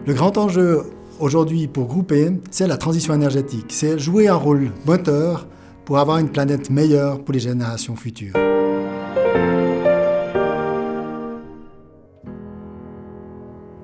Le grand enjeu aujourd'hui pour Groupe E, c'est la transition énergétique. C'est jouer un rôle moteur pour avoir une planète meilleure pour les générations futures.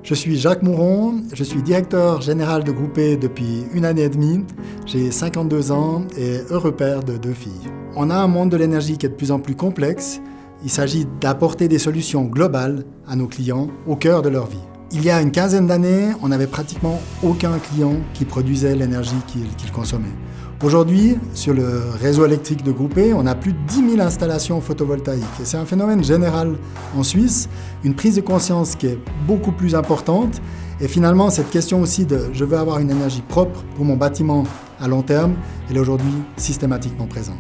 Je suis Jacques Mouron, je suis directeur général de Groupe E depuis 1 année et demie. J'ai 52 ans et heureux père de 2 filles. On a un monde de l'énergie qui est de plus en plus complexe. Il s'agit d'apporter des solutions globales à nos clients au cœur de leur vie. Il y a une quinzaine d'années, on n'avait pratiquement aucun client qui produisait l'énergie qu'il consommait. Aujourd'hui, sur le réseau électrique de Groupe E, on a plus de 10 000 installations photovoltaïques. Et c'est un phénomène général en Suisse, une prise de conscience qui est beaucoup plus importante. Et finalement, cette question aussi de « je veux avoir une énergie propre pour mon bâtiment à long terme », elle est aujourd'hui systématiquement présente.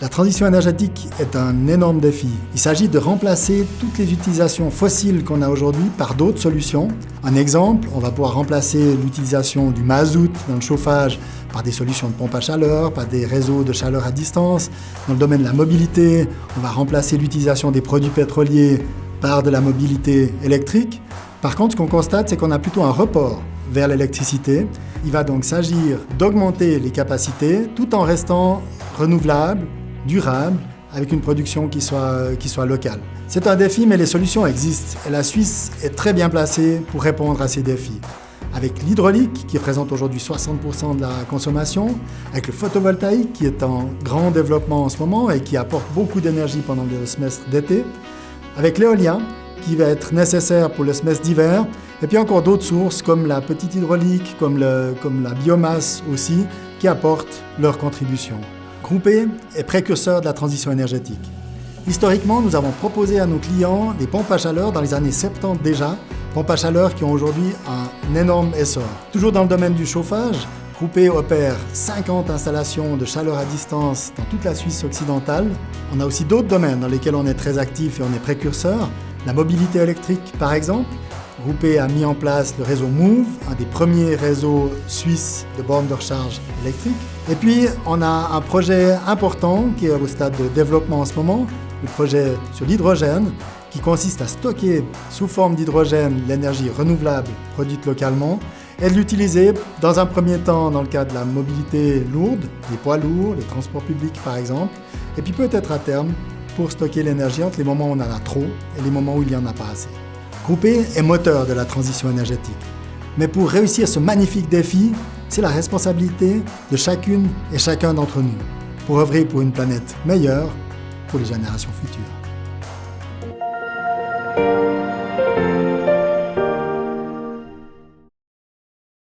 La transition énergétique est un énorme défi. Il s'agit de remplacer toutes les utilisations fossiles qu'on a aujourd'hui par d'autres solutions. Un exemple, on va pouvoir remplacer l'utilisation du mazout dans le chauffage par des solutions de pompe à chaleur, par des réseaux de chaleur à distance. Dans le domaine de la mobilité, on va remplacer l'utilisation des produits pétroliers par de la mobilité électrique. Par contre, ce qu'on constate, c'est qu'on a plutôt un report vers l'électricité. Il va donc s'agir d'augmenter les capacités tout en restant renouvelable, durable, avec une production qui soit locale. C'est un défi, mais les solutions existent et la Suisse est très bien placée pour répondre à ces défis. Avec l'hydraulique, qui représente aujourd'hui 60% de la consommation, avec le photovoltaïque, qui est en grand développement en ce moment et qui apporte beaucoup d'énergie pendant le semestre d'été, avec l'éolien, qui va être nécessaire pour le semestre d'hiver, et puis encore d'autres sources comme la petite hydraulique, comme la biomasse aussi, qui apportent leur contribution. Groupe E est précurseur de la transition énergétique. Historiquement, nous avons proposé à nos clients des pompes à chaleur dans les années 70 déjà, pompes à chaleur qui ont aujourd'hui un énorme essor. Toujours dans le domaine du chauffage, Groupe E opère 50 installations de chaleur à distance dans toute la Suisse occidentale. On a aussi d'autres domaines dans lesquels on est très actif et on est précurseur. La mobilité électrique, par exemple. Groupe E a mis en place le réseau Move, un des premiers réseaux suisses de bornes de recharge électrique. Et puis, on a un projet important qui est au stade de développement en ce moment, le projet sur l'hydrogène, qui consiste à stocker sous forme d'hydrogène l'énergie renouvelable produite localement et de l'utiliser dans un premier temps dans le cadre de la mobilité lourde, les poids lourds, les transports publics par exemple, et puis peut-être à terme pour stocker l'énergie entre les moments où on en a trop et les moments où il n'y en a pas assez. Groupe E est moteur de la transition énergétique. Mais pour réussir ce magnifique défi, c'est la responsabilité de chacune et chacun d'entre nous pour œuvrer pour une planète meilleure pour les générations futures.